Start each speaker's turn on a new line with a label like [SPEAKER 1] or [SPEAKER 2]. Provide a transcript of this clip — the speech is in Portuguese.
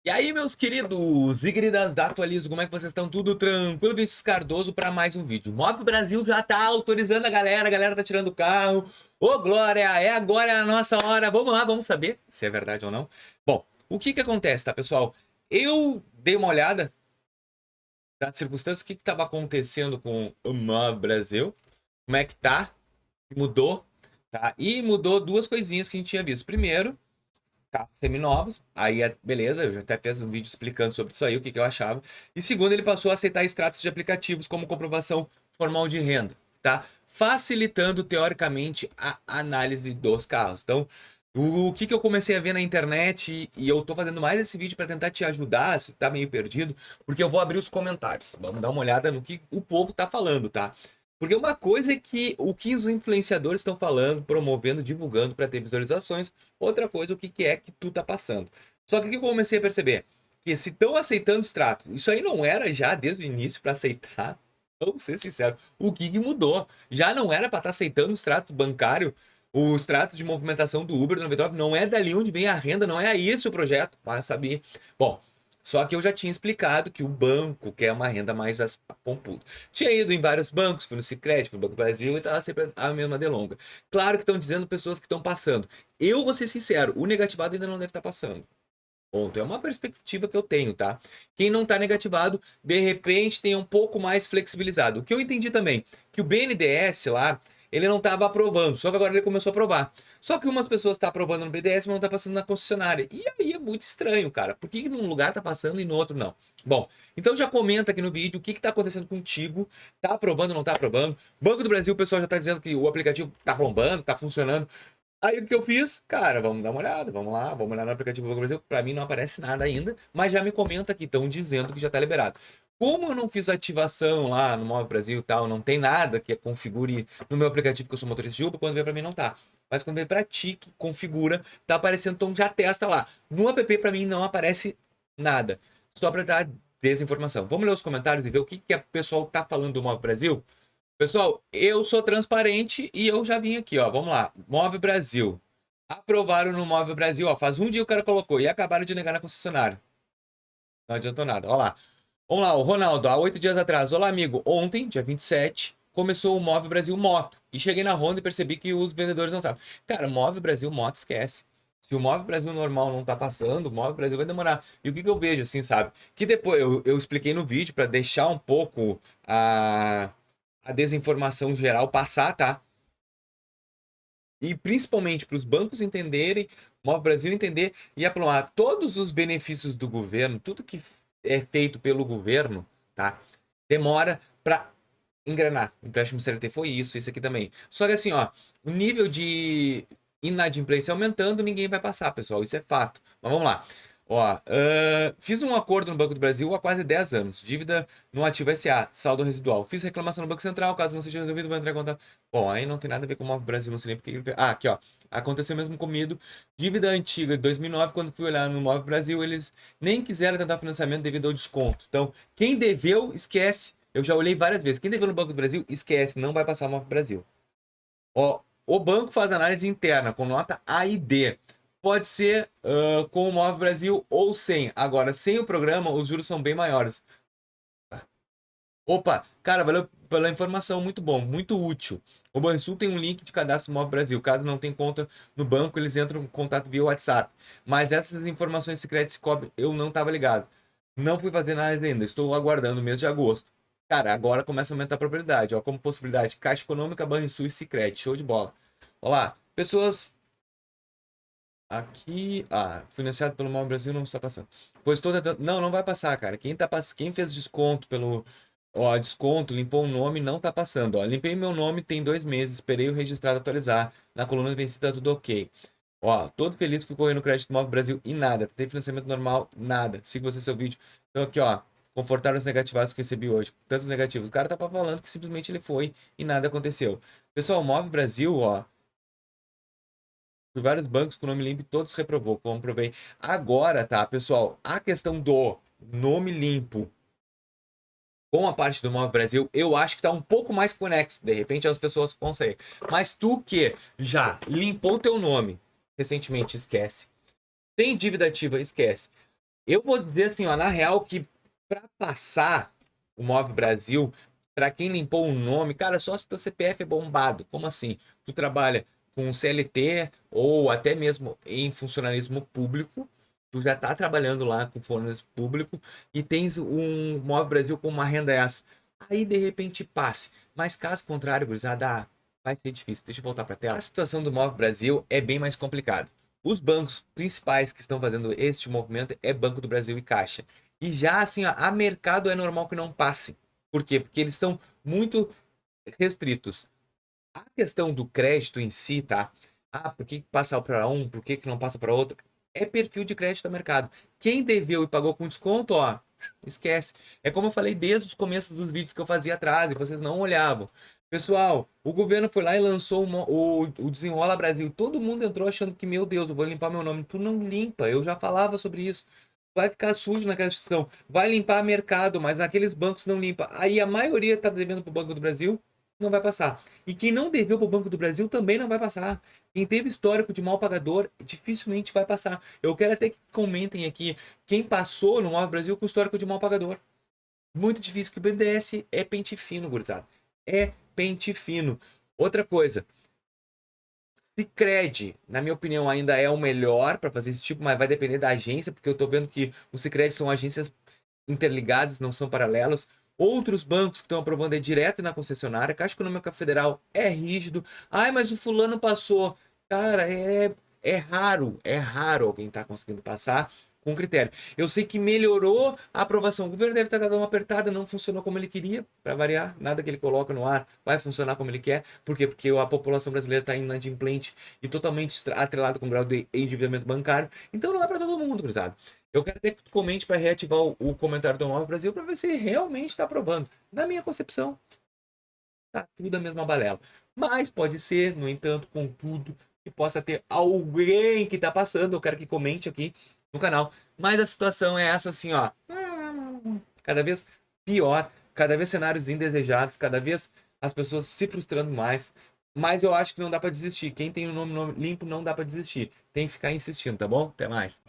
[SPEAKER 1] E aí, meus queridos e queridas da Atualizo, como é que vocês estão? Tudo tranquilo? Vinícius Cardoso para mais um vídeo. Move Brasil já tá autorizando a galera tá tirando o carro. Ô, Glória, agora é a nossa hora. Vamos lá, vamos saber se é verdade ou não. Bom, o que que acontece, tá, pessoal? Eu dei uma olhada nas circunstâncias, o que que tava acontecendo com o Move Brasil, como é que tá, mudou, tá? E mudou duas coisinhas que a gente tinha visto. Primeiro, carros seminovos. Aí, beleza, eu já até fiz um vídeo explicando sobre isso aí, o que, que eu achava. E segundo, ele passou a aceitar extratos de aplicativos como comprovação formal de renda, tá? Facilitando, teoricamente, a análise dos carros. Então, o que, que eu comecei a ver na internet, e eu tô fazendo mais esse vídeo para tentar te ajudar, se tá meio perdido, porque eu vou abrir os comentários. Vamos dar uma olhada no que o povo tá falando, tá? Porque uma coisa é que o que os influenciadores estão falando, promovendo, divulgando para ter visualizações, outra coisa, o que que é que tu tá passando. Só que o que eu comecei a perceber? Que se estão aceitando extrato, isso aí não era já desde o início para aceitar. Vamos ser sinceros, o que que mudou? Já não era para estar aceitando o extrato bancário, o extrato de movimentação do Uber, do 99, não é dali onde vem a renda, não é esse o projeto, para saber. Bom, só que eu já tinha explicado que o banco quer uma renda mais pompuda. Tinha ido em vários bancos, fui no Sicredi, fui no Banco do Brasil e estava sempre a mesma delonga. Claro que estão dizendo pessoas que estão passando. Eu vou ser sincero, o negativado ainda não deve estar passando. Ponto. É uma perspectiva que eu tenho, tá? Quem não está negativado, de repente tem um pouco mais flexibilizado. O que eu entendi também, que o BNDES lá, ele não estava aprovando, só que agora ele começou a aprovar. Só que umas pessoas estão aprovando no BNDES, mas não está passando na concessionária. E aí é muito estranho, cara. Por que num lugar está passando e no outro não? Bom, então já comenta aqui no vídeo o que está acontecendo contigo. Tá aprovando ou não tá aprovando? Banco do Brasil, o pessoal já está dizendo que o aplicativo tá bombando, tá funcionando. Aí o que eu fiz? Cara, vamos dar uma olhada, vamos lá, vamos olhar no aplicativo do Banco do Brasil. Pra mim não aparece nada ainda, mas já me comenta que estão dizendo que já tá liberado. Como eu não fiz ativação lá no Móvel Brasil e tal, não tem nada que configure no meu aplicativo que eu sou motorista de Uber, quando vem pra mim não tá. Mas quando vem pra ti que configura, tá aparecendo, então já testa lá. No app pra mim não aparece nada. Só pra dar desinformação. Vamos ler os comentários e ver o que, que o pessoal tá falando do Móvel Brasil? Pessoal, eu sou transparente e eu já vim aqui, ó. Vamos lá. Móvel Brasil. Aprovaram no Móvel Brasil, ó. Faz um dia o cara colocou e acabaram de negar na concessionária. Não adiantou nada. Ó lá. Vamos lá, o Ronaldo, há 8 dias atrás. Olá, amigo. Ontem, dia 27, começou o Móvel Brasil Moto. E cheguei na Honda e percebi que os vendedores não sabem. Cara, Móvel Brasil Moto, esquece. Se o Móvel Brasil normal não tá passando, o Móvel Brasil vai demorar. E o que que eu vejo, assim, sabe? Que depois eu expliquei no vídeo para deixar um pouco a desinformação geral passar, tá? E principalmente para os bancos entenderem, o Móvel Brasil entender e aprovar todos os benefícios do governo, tudo que é feito pelo governo, tá? Demora para engrenar. O empréstimo CLT foi isso, isso aqui também. Só que assim, ó, o nível de inadimplência aumentando, ninguém vai passar, pessoal, isso é fato. Mas vamos lá. Ó, fiz um acordo no Banco do Brasil há quase 10 anos. Dívida no ativo SA, saldo residual. Fiz reclamação no Banco Central, caso não seja resolvido, vou entrar em contato. Bom, aí não tem nada a ver com o Móvel Brasil, não sei nem porque. Ah, aqui, ó. Aconteceu mesmo comigo. Dívida antiga de 2009, quando fui olhar no Móvel Brasil, eles nem quiseram tentar financiamento devido ao desconto. Então, quem deveu, esquece. Eu já olhei várias vezes. Quem deveu no Banco do Brasil, esquece, não vai passar o Móvel Brasil. Ó, o banco faz análise interna com nota A e D. Pode ser com o Móvel Brasil ou sem. Agora, sem o programa, os juros são bem maiores. Opa, cara, valeu pela informação, muito bom, muito útil. O Bansul tem um link de cadastro Móvel Brasil. Caso não tenha conta no banco, eles entram em contato via WhatsApp. Mas essas informações secretas Cicobi, eu não estava ligado. Não fui fazer nada ainda, estou aguardando o mês de agosto. Cara, agora começa a aumentar a probabilidade. Ó, como possibilidade, Caixa Econômica, Banrisul e Sicredi. Show de bola. Olá, pessoas aqui. Ah, financiado pelo Móvel Brasil não está passando. Pois estou tentando. Não, não vai passar, cara. Quem fez desconto pelo. Ó, desconto, limpou o nome, não tá passando. Ó, limpei meu nome tem 2 meses, esperei o registrado atualizar. Na coluna vencida, tudo ok. Ó, todo feliz, fui correndo no crédito Móvel Brasil e nada. Tem financiamento normal, nada. Siga você seu vídeo. Então aqui, ó. Confortar os negativados que recebi hoje. Tantos negativos. O cara tá falando que simplesmente ele foi e nada aconteceu. Pessoal, o Móvel Brasil, ó. Por vários bancos com nome limpo e todos reprovou. Comprovei. Agora, tá, pessoal? A questão do nome limpo com a parte do Móvel Brasil, eu acho que tá um pouco mais conexo. De repente as pessoas conseguem. Mas tu que já limpou teu nome recentemente, esquece. Tem dívida ativa, esquece. Eu vou dizer assim, ó, na real, que para passar o Move Brasil, para quem limpou o nome, cara, só se teu CPF é bombado. Como assim? Tu trabalha com CLT ou até mesmo em funcionalismo público, tu já tá trabalhando lá com funcionalismo público e tens um Move Brasil com uma renda extra. Aí de repente passe. Mas caso contrário, gurizada, vai ser difícil. Deixa eu voltar para a tela. A situação do Move Brasil é bem mais complicada. Os bancos principais que estão fazendo este movimento é Banco do Brasil e Caixa. E já assim, ó, a mercado é normal que não passe. Por quê? Porque eles estão muito restritos. A questão do crédito em si, tá? Ah, por que passa para um, por que não passa para outro? É perfil de crédito do mercado. Quem deveu e pagou com desconto, ó, esquece. É como eu falei desde os começos dos vídeos que eu fazia atrás e vocês não olhavam. Pessoal, o governo foi lá e lançou o Desenrola Brasil. Todo mundo entrou achando que, meu Deus, eu vou limpar meu nome. Tu não limpa, eu já falava sobre isso. Vai ficar sujo naquela instituição. Vai limpar mercado, mas aqueles bancos não limpa. Aí a maioria tá devendo pro Banco do Brasil, não vai passar. E quem não deveu para o Banco do Brasil também não vai passar. Quem teve histórico de mal pagador dificilmente vai passar. Eu quero até que comentem aqui quem passou no Move Brasil com histórico de mal pagador. Muito difícil, que o BNDES é pente fino, gurizada. É pente fino. Outra coisa, Sicredi, na minha opinião, ainda é o melhor para fazer esse tipo, mas vai depender da agência, porque eu tô vendo que os Sicredi são agências interligadas, não são paralelos. Outros bancos que estão aprovando é direto na concessionária. Caixa Econômica Federal é rígido. Ai, mas o fulano passou. Cara, é raro alguém estar conseguindo passar com critério. Eu sei que melhorou a aprovação. O governo deve estar dando uma apertada, não funcionou como ele queria, para variar. Nada que ele coloca no ar vai funcionar como ele quer. Por quê? Porque a população brasileira está inadimplente e totalmente atrelada com o grau de endividamento bancário. Então não é para todo mundo, cruzado. Eu quero até que tu comente para reativar o comentário do Nova Brasil para ver se realmente está aprovando. Na minha concepção, tá tudo a mesma balela. Mas pode ser, no entanto, contudo, que possa ter alguém que tá passando. Eu quero que comente aqui no canal. Mas a situação é essa assim, ó. Cada vez pior, cada vez cenários indesejados, cada vez as pessoas se frustrando mais. Mas eu acho que não dá para desistir. Quem tem o nome limpo não dá para desistir. Tem que ficar insistindo, tá bom? Até mais.